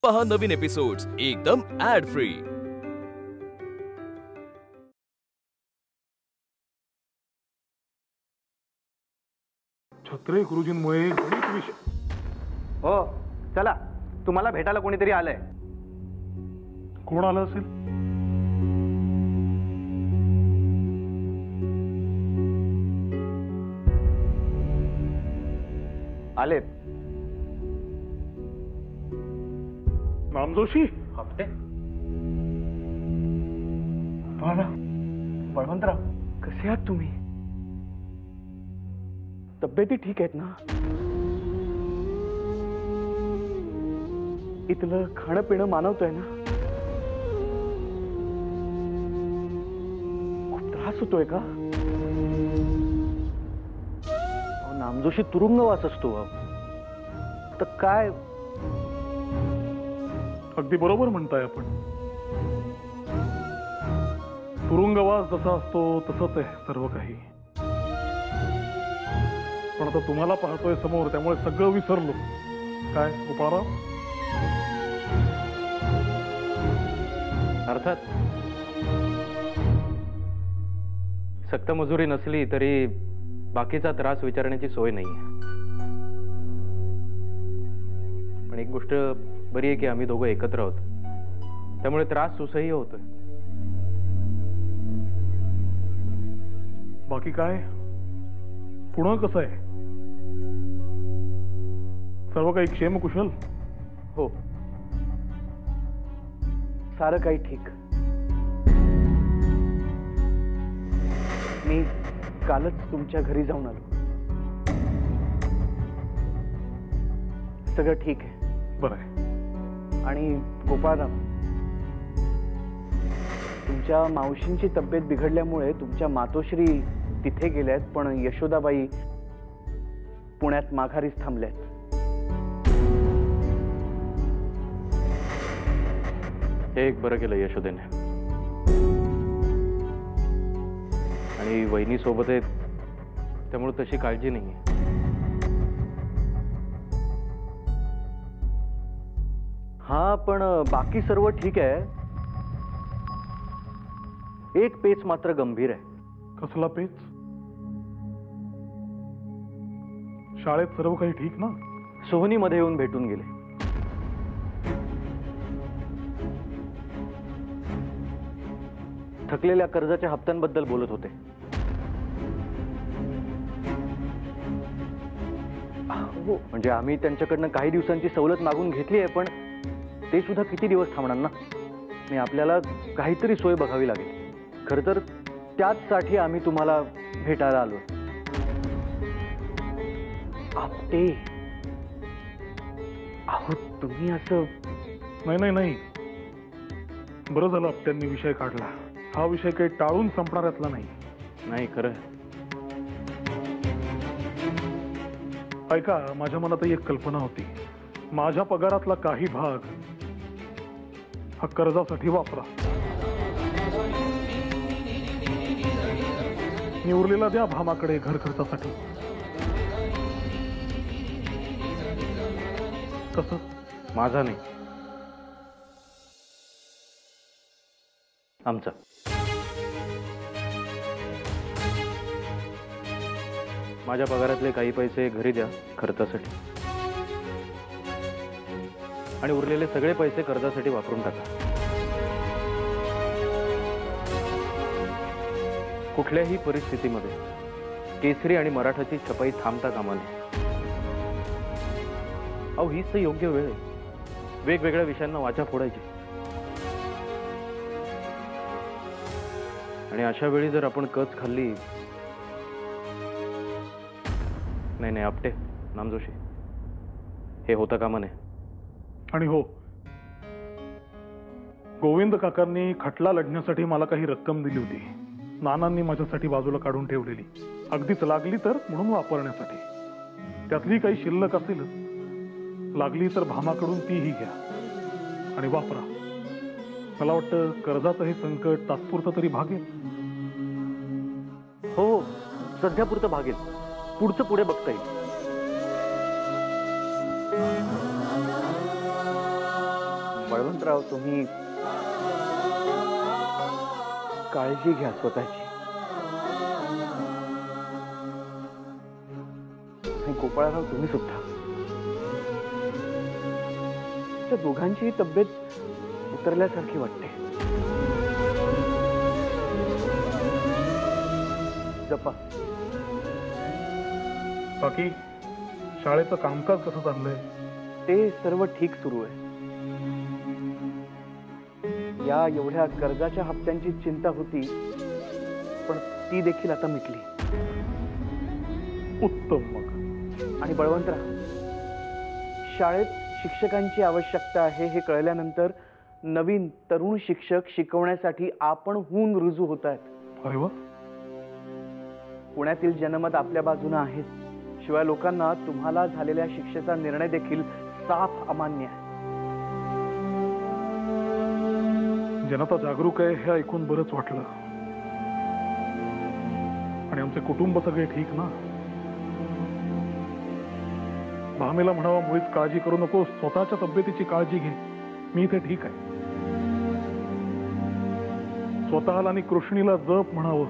पहा नवीन एपिसोड्स एकदम add free. Chhatre गुरुजींमुळे गणित विषय। हो चला, तुम्हाला भेटायला कोणीतरी आलंय। कोण आलं असेल? आले नामजोशी। हप्ते बळवंतराव, कसे आहात तुम्ही? तब्येती ठीक आहेत ना? इथलं खाणं पिणं मानवतंय ना? खूप त्रास होतोय का? नामजोशी तुरुंगवास असतो तर काय? अगदी बरोबर म्हणताय आपण। तुरुंगवास जसा असतो तसंच आहे सर्व काही। पण आता तुम्हाला पाहतोय समोर, त्यामुळे सगळं विसरलो। काय गोपाळराव? अर्थात सक्त मजुरी नसली तरी बाकीचा त्रास विचारण्याची सोय नाहीये। पण एक गोष्ट बरी आहे की आम्ही दोघं एकत्र आहोत, त्यामुळे त्रास सुसह्य होतोय। बाकी काय? पुणे कसं आहे? सर्व काही क्षेमकुशल? हो, सारं काही ठीक। मी कालच तुमच्या घरी जाऊन आलो, सगळं ठीक आहे। बरं आहे। आणि गोपाळराव, तुमच्या मावशींची तब्येत बिघडल्यामुळे तुमच्या मातोश्री तिथे गेल्यात, पण यशोदाबाई पुण्यात माघारीच थांबल्यात। हे एक बरं केलं यशोदेने। आणि वहिनी सोबत आहेत, त्यामुळे तशी काळजी नाहीये। हा, पण बाकी सर्व ठीक आहे। एक पेच मात्र गंभीर आहे। कसला पेच? शाळेत सर्व काही ठीक ना? सोहनीमध्ये येऊन भेटून गेले। थकलेल्या कर्जाच्या हप्त्यांबद्दल बोलत होते। हो, म्हणजे आम्ही त्यांच्याकडनं काही दिवसांची सवलत मागून घेतली आहे, पण ते सुद्धा किती दिवस थांबणार ना? मी आपल्याला काहीतरी सोय बघावी लागेल। खरं तर त्याचसाठी आम्ही तुम्हाला भेटायला आलो। आपटे, अहो तुम्ही असं? नाही, बरं झालं आपट्यांनी विषय काढला। हा विषय काही टाळून संपणाऱ्यातला नाही। नाही खरं। ऐका, माझ्या मनातही एक कल्पना होती। माझ्या पगारातला काही भाग हा कर्जासाठी वापरा, मी उरलेला द्या भामाकडे घर खर्चासाठी। कसं? माझा नाही, आमचा। माझ्या पगारातले काही पैसे घरी द्या खर्चासाठी, आणि उरलेले सगळे पैसे कर्जासाठी वापरून टाका। कुठल्याही परिस्थितीमध्ये केसरी आणि मराठाची छपाई थांबता कामा नये। अहो हीच तर योग्य वेळ आहे वेगवेगळ्या विषयांना वाचा फोडायची। आणि अशा वेळी जर आपण कच खाल्ली, नाही आपटे, नामजोशी, हे होता कामा नये। आणि हो, गोविंद काकांनी खटला लढण्यासाठी मला काही रक्कम दिली होती। नानांनी माझ्यासाठी बाजूला काढून ठेवलेली, अगदीच लागली तर म्हणून वापरण्यासाठी। त्यातली काही शिल्लक असेल, लागली तर भामाकडून तीही घ्या आणि वापरा। मला वाटतं कर्जाचं हे संकट तात्पुरतं तरी भागेल। हो, सध्यापुरतं भागेल, पुढचं पुढे बघता येईल। बळवंतराव, तुम्ही काळजी घ्या स्वतःची. आणि गोपाळराव, तुम्ही सुद्धा. त्या दोघांचीही तब्येत उतरल्यासारखी वाटते. जपा. बाकी शाळेचं कामकाज कसं चाललंय? ते सर्व ठीक सुरू आहे. या एवढ्या कर्जाच्या हप्त्यांची चिंता होती, पण ती देखील आता मिटली. उत्तम. मग आणि बळवंतराव, शाळेत शिक्षकांची आवश्यकता आहे हे कळल्यानंतर नवीन तरुण शिक्षक शिकवण्यासाठी आपणहून रुजू होत आहेत. अरे वा. पुण्यातील जनमत आपल्या बाजूने आहे. शिवाय लोकांना तुम्हाला झालेल्या शिक्षेचा निर्णय देखील साफ अमान्य आहे. जनता जागरूक आहे हे ऐकून बरंच वाटलं. आणि आमचे कुटुंब सगळे ठीक ना? भामेला म्हणावा मुळीच काळजी करू नको, स्वतःच्या तब्येतीची काळजी घे, मी इथे ठीक आहे. स्वतःला आणि कृष्णीला जप म्हणावं,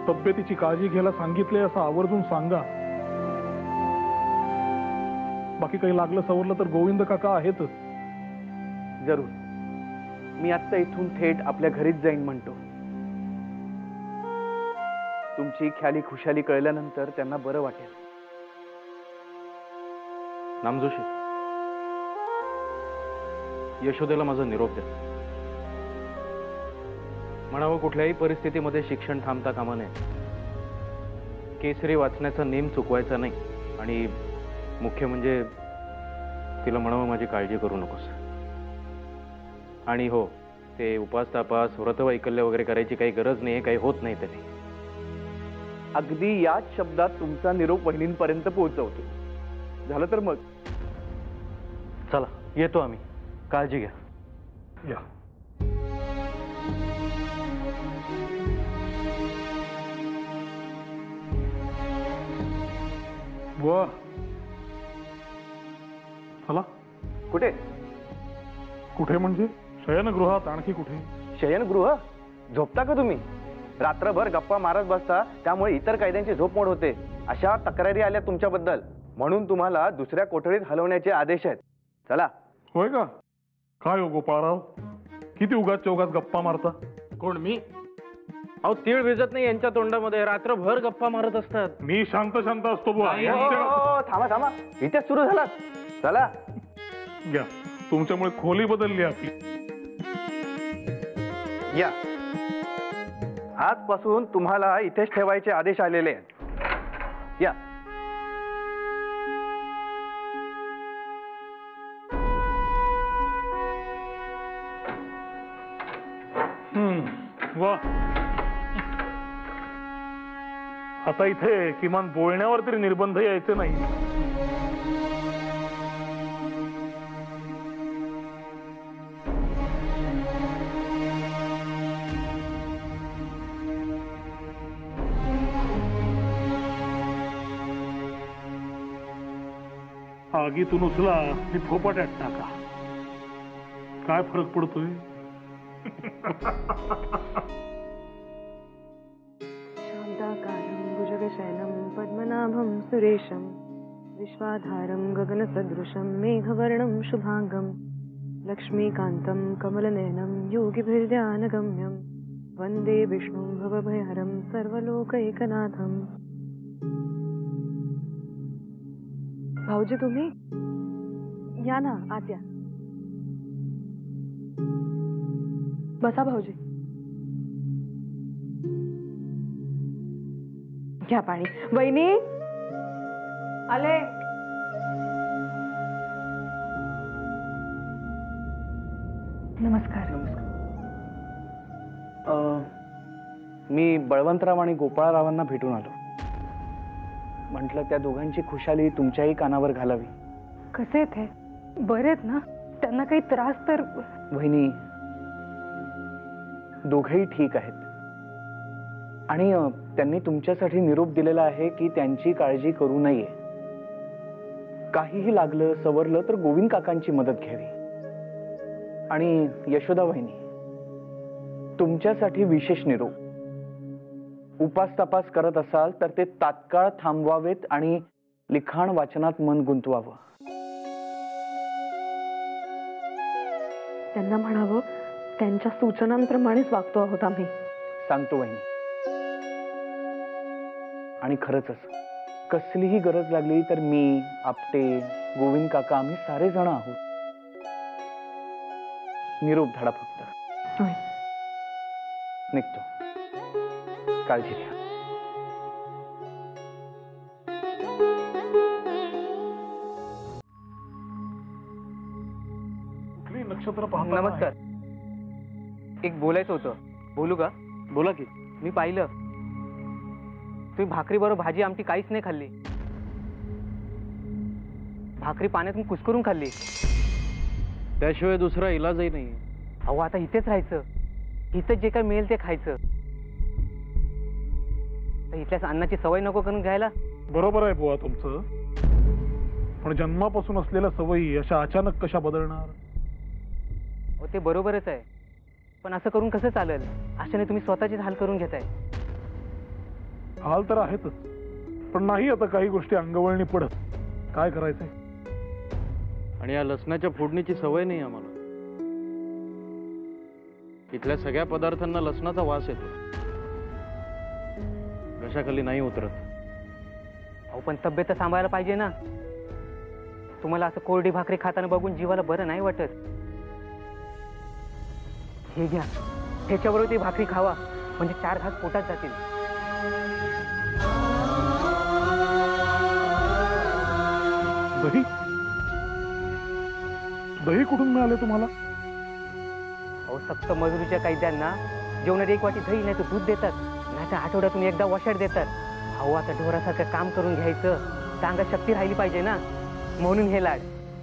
तब्येतीची काळजी घ्यायला सांगितले असं आवर्जून सांगा. बाकी काही लागलं सवरलं तर गोविंद काका आहेतच. जरूर. मी आत्ता इथून थेट आपल्या घरीच जाईन म्हणतो. तुमची ख्याली खुशाली कळल्यानंतर त्यांना बरं वाटेल. नामजोशी, यशोदेला माझा निरोप द्या. म्हणावं कुठल्याही परिस्थितीमध्ये शिक्षण थांबता कामा नये. केसरी वाचण्याचा नेम चुकवायचा नाही. आणि मुख्य म्हणजे तिला म्हणावं माझी काळजी करू नकोस. आणि हो, ते उपास तापास व्रतवैकल्य वगैरे करायची काही गरज नाही, काही होत नाही त्याने. अगदी याच शब्दात तुमचा निरोप वहिनींपर्यंत पोहोचवतो. झालं तर मग चला, येतो आम्ही. काळजी घ्या. या. वा. चला. कुठे? कुठे म्हणजे? शयनगृहात. आणखी कुठे? शयनगृह? झोपता का तुम्ही? रात्रभर गप्पा मारत बसता, त्यामुळे इतर कैद्यांची झोपमोड होते. अशा तक्रारी आल्या तुमच्याबद्दल, म्हणून तुम्हाला दुसऱ्या कोठडीत हलवण्याचे आदेश आहेत. चला. होय का? काय हो गोपाळराव, किती उगाच चौगाच गप्पा मारता? कोण, मी? अहो, तीळ भिजत नाही यांच्या तोंडामध्ये, रात्रभर गप्पा मारत असतात. मी शांत शांत असतो बुवा. थांबा थांबा, इथेच सुरू झालात. चला घ्या, तुमच्यामुळे खोली बदलली आपली. या. आजपासून तुम्हाला इथेच ठेवायचे आदेश आलेले आहेत. या. वा. आता इथे किमान बोलण्यावर तरी निर्बंध यायचे नाही. आगीतून उचला आणि फोपाट्यात टाका, काय फरक पडतोय? शांताकारं भुजगशयनं पद्मनाभं सुरेशं विश्वाधारं गगनसदृशं मेघवर्णं शुभांगं लक्ष्मीकान्तं कमलनयनं योगिभिर्ध्यानगम्यं वन्दे विष्णुं भवभयहरं सर्वलोकैकनाथं. भाऊजी, तुम्ही या ना, आत या. बसा भाऊजी. घ्या पाणी. वहिनी आले. नमस्कार. मी बळवंतराव आणि गोपाळरावांना भेटून आलो. म्हटलं त्या दोघांची खुशाली तुमच्याही कानावर घालावी. कसे ते? बरेत ना? त्यांना काही त्रास तर? वहिनी, दोघेही ठीक आहेत. आणि त्यांनी तुमच्यासाठी निरोप दिलेला आहे की त्यांची काळजी करू नये. काहीही लागलं सवरलं तर गोविंद काकांची मदत घ्यावी. आणि यशोदा वहिनी, तुमच्यासाठी विशेष निरोप. उपास तपास करत असाल तर ते तात्काळ थांबवावेत आणि लिखाण वाचनात मन गुंतवावं. त्यांना म्हणावं त्यांच्या सूचनांप्रमाणेच वागतो आहोत आम्ही. सांगतो वहिनी. आणि खरंच कसलीही गरज लागली तर मी, आपटे, गोविंद काका आम्ही सारे जण आहोत. निरोप धाडा फक्त. होय. निघतो. काळजी घ्या. कुठली नक्षत्र पाहता? नमस्कार. एक बोलायचं होतं. बोलू का? बोला की. मी पाहिलं तुम्ही भाकरी बरोबर भाजी आमटी काहीच नाही खाल्ली. भाकरी पाण्यातून कुस्करून खाल्ली. त्याशिवाय दुसरा इलाजही नाही. अहो आता इथेच राहायचं. इथं जे काय मिळेल ते खायचं. तर इथल्याच अन्नाची सवय नको करून घ्यायला. बरोबर आहे बुवा तुमचं, पण जन्मापासून असलेल्या सवयी अशा अचानक कशा बदलणार? हो ते बरोबरच आहे, पण असं करून कसं चालेल? अशाने तुम्ही स्वतःचीच हाल करून घेताय. हाल तर आहेतच, पण नाही आता काही गोष्टी अंगवळणी पडत. काय करायचंय? आणि या लसणाच्या फोडणीची सवय नाही आम्हाला. इथल्या सगळ्या पदार्थांना लसणाचा वास येतो. घशाखाली नाही उतरत. अहो पण तब्येत तर सांभाळायला पाहिजे ना. तुम्हाला असं कोरडी भाकरी खाताना बघून जीवाला बरं नाही वाटत. हे घ्या, ह्याच्याबरोबर ती भाकरी खावा, म्हणजे 4 घास पोटात जातील. दही? दही कुठून मिळाले तुम्हाला? अहो सक्त मजुरीच्या कैद्यांना जेवणात 1 वाटी दही नाही तर दूध देतात, नाही तर आठवड्यातून एकदा वशाट देतात. अहो आता ढोरासारखं काम करून घ्यायचं, तर अंगात शक्ती राहिली पाहिजे ना. म्हणून हे लाड.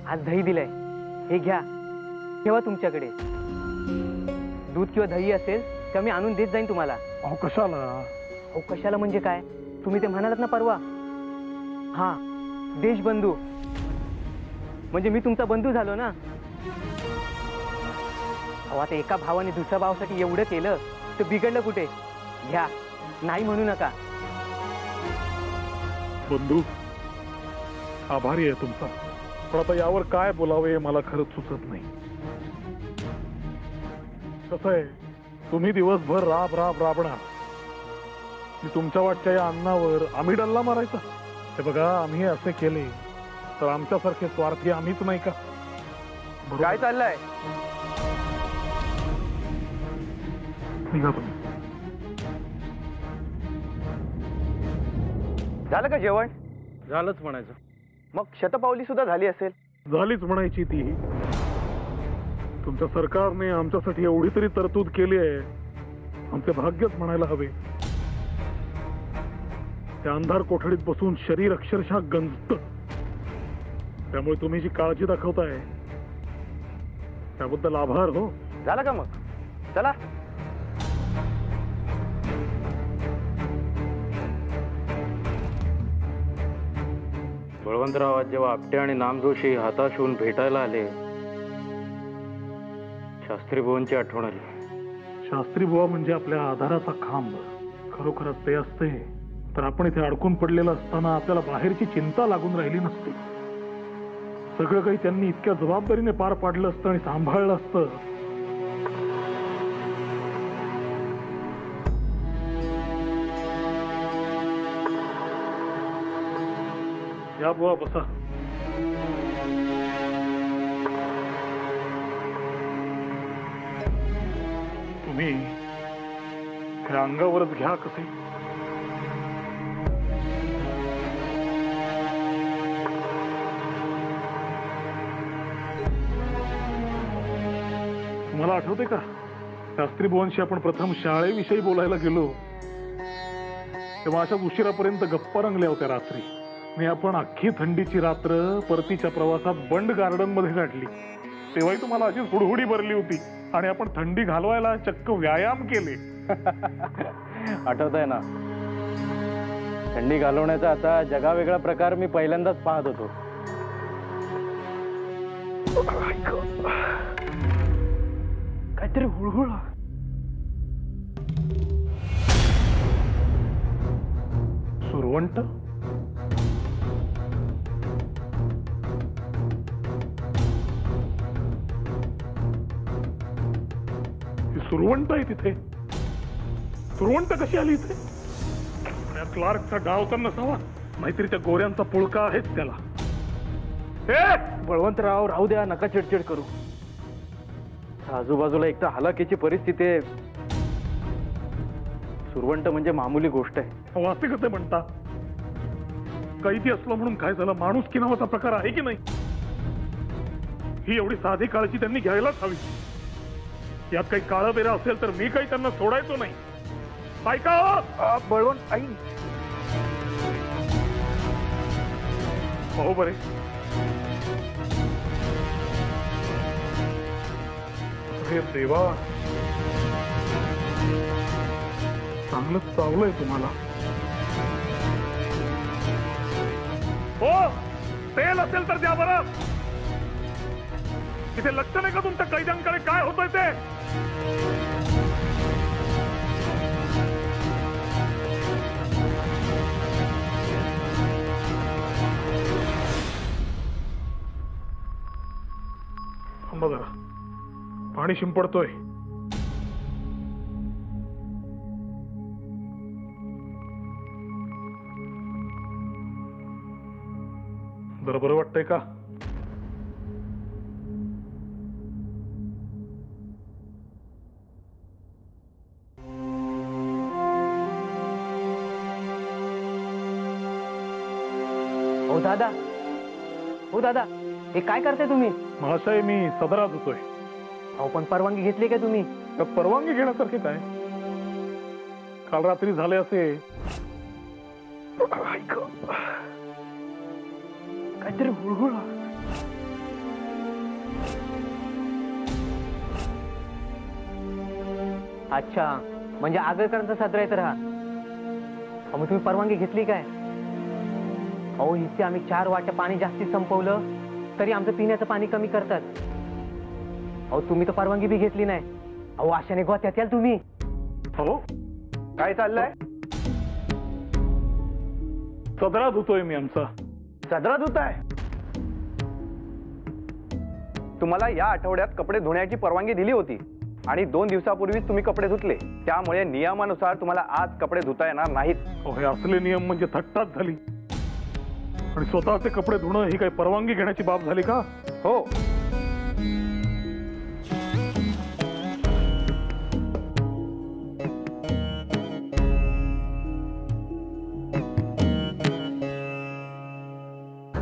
आज दही दिलंय, हे घ्या, ठेवा तुमच्याकडे. दूध किंवा दही असेल तर मी आणून देत जाईन तुम्हाला. अहो कशाला? अहो कशाला म्हणजे काय? तुम्ही ते म्हणालात ना परवा. हा, देशबंधू म्हणजे मी तुमचा बंधू झालो ना. अहो आता एका भावाने दुसऱ्या भावासाठी एवढं केलं तर बिघडलं कुठे? घ्या, नाही म्हणू नका. बंधू, आभारी आहे तुमचा, पण आता यावर काय बोलावे मला खरंच सुचत नाही. कसं आहे, तुम्ही दिवसभर राबणार, मी तुमच्या वाटच्या या अन्नावर आम्ही डल्ला मारायचा. हे बघा, आम्ही असे केले तर आमच्यासारखे स्वार्थी आम्हीच नाही का? काय चाललंय? निघा तुम्ही. झालं का जेवण? झालंच म्हणायचं. मग शतपावली सुद्धा झाली असेल. झालीच म्हणायची ती. तुमच्या सरकारने आमच्यासाठी एवढी तरी तरतूद केली आहे, आमचे भाग्यच म्हणायला हवे. त्या अंधार कोठडीत बसून शरीर अक्षरशः गंजत. त्यामुळे तुम्ही जी काळजी दाखवताय त्याबद्दल आभार. हो, झालं का? मग चला. बळवंतराव आज जेव्हा आपटे आणि नामजोशी हाताश होऊन भेटायला आले, शास्त्री बुवांची आठवण आली. शास्त्री बुवा म्हणजे आपल्या आधाराचा खांब. खरोखरच ते असते तर आपण इथे अडकून पडलेलं असताना आपल्याला बाहेरची चिंता लागून राहिली नसती. सगळं काही त्यांनी इतक्या जबाबदारीने पार पाडलं असतं आणि सांभाळलं असतं. या बुवा, बसा. तुम्ही हे अंगावरच घ्या कसे. तुम्हाला आठवते का, शास्त्री बुवांशी आपण प्रथम शाळेविषयी बोलायला गेलो तेव्हा अशा उशिरापर्यंत गप्पा रंगल्या होत्या रात्री. आणि आपण अख्खी थंडीची रात्र परतीच्या प्रवासात बंड गार्डन मध्ये काढली. तेव्हाही तुम्हाला अशीच हुडहुडी भरली होती आणि आपण थंडी घालवायला चक्क व्यायाम केले. आठवत आहे ना? थंडी घालवण्याचा आता जगावेगळा प्रकार मी पहिल्यांदाच पाहत होतो. काहीतरी हुळहुळ. सुरवंट? ही सुरवंट आहे तिथे? सुरवंट कशी आली इथे? त्या क्लार्कचा डाव तर नसावा, नाहीतरी त्या गोऱ्यांचा पुळका आहेच त्याला. बळवंतराव, राहू द्या, नका चिडचिड करू. आजूबाजूला एक तर हलाखीची परिस्थिती आहे. सुरवंट म्हणजे मामूली गोष्ट आहे. वासे कसे म्हणता? कैदी असलो म्हणून काय झालं? माणूस की नावाचा प्रकार आहे की नाही? ही एवढी साधी काळजी त्यांनी घ्यायलाच हवी. यात काही काळं बेरा असेल तर मी काही त्यांना सोडायचो नाही. ऐका बळवंत, आई. हो बरे. अरे देवा, चांगलं चावलंय तुम्हाला. हो, तेल असेल तर द्या बरं. इथे लक्ष नाही का तुमच्या कैद्यांकडे काय होतंय ते? थांबा जरा, पाणी शिंपडतोय. जरा बरं वाटतंय का? हो दादा, हो दादा, हे काय करताय तुम्ही? महाशय, मी सदरात होतोय. अहो पण परवानगी घेतली का तुम्ही? परवानगी घेण्यासारखे काय? काल रात्री झाले असे. काहीतरी हुळहुळ. अच्छा, म्हणजे आगरकरांचा सदर आहे तर हा. अहो मग तुम्ही परवानगी घेतली काय? अहो इथे आम्ही 4 वाट्या पाणी जास्ती संपवलं तरी आमचं पिण्याचं पाणी कमी करतात. अहो तुम्ही तर परवानगी बी घेतली नाही. अहो अशाने गोत्यात याल तुम्ही. हो, काय चाललंय? सदरात होतोय मी आमचा. सदरात होत आहे? तुम्हाला या आठवड्यात कपडे धुण्याची परवानगी दिली होती आणि 2 दिवसापूर्वीच तुम्ही कपडे धुतले. त्यामुळे नियमानुसार तुम्हाला आज कपडे धुता येणार नाहीत. हे असले नियम म्हणजे थट्टाच झाली. आणि स्वतःचे कपडे धुणं ही काही परवानगी घेण्याची बाब झाली का? हो.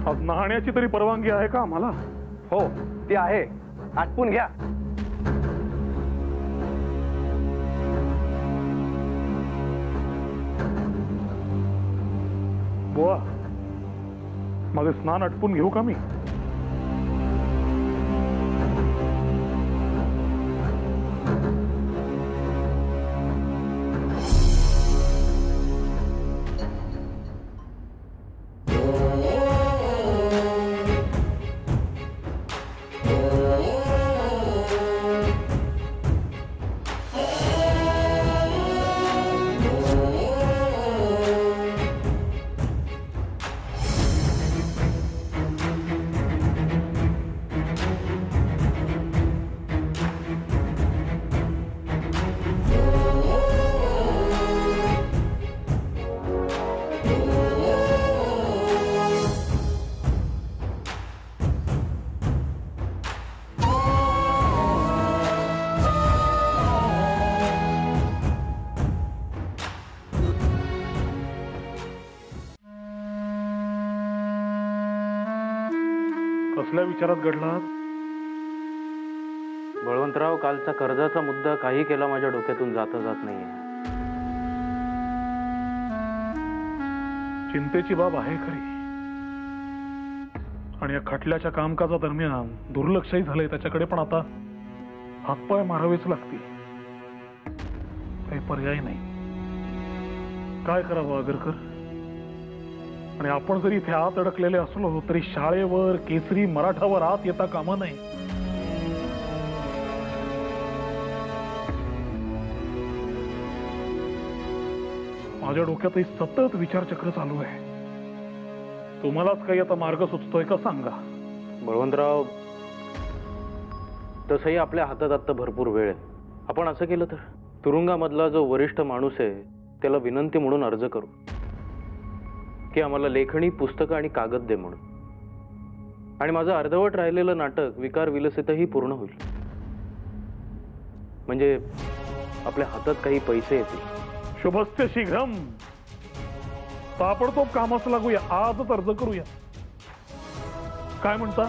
आज नहाण्याची तरी परवानगी आहे का आम्हाला? हो, ती आहे. आटपून घ्या. बुवा, माझे स्नान आटपून घेऊ का मी? कसल्या विचारात घडलात? बळवंतराव, कालचा कर्जाचा मुद्दा काही केला माझ्या डोक्यातून जात नाहीये. चिंतेची बाब आहे खरी. आणि या खटल्याच्या कामकाजादरम्यान दुर्लक्षही झालंय त्याच्याकडे. पण आता हातपाय मारावेच लागतील. काही पर्याय नाही. काय करावं आगरकर? आणि आपण जरी इथे आत अडकलेले असलो तरी शाळेवर, केसरी मराठावर आत येता कामा नये. माझ्या डोक्यातही सतत विचारचक्र चालू आहे. तुम्हालाच काही आता मार्ग सुचतोय का सांगा. बळवंतराव, तसंही आपल्या हातात आत्ता भरपूर वेळ आहे. आपण असं केलं तर तुरुंगामधला जो वरिष्ठ माणूस आहे त्याला विनंती म्हणून अर्ज करू की आम्हाला लेखणी, पुस्तकं आणि कागद दे म्हणून. आणि माझं अर्धवट राहिलेलं नाटक विकार विलसितही पूर्ण होईल. म्हणजे आपल्या हातात काही पैसे येतील. शुभस्य शीघ्रम. ताबडतोब कामास लागूया. आजच अर्ज करूया. काय म्हणता?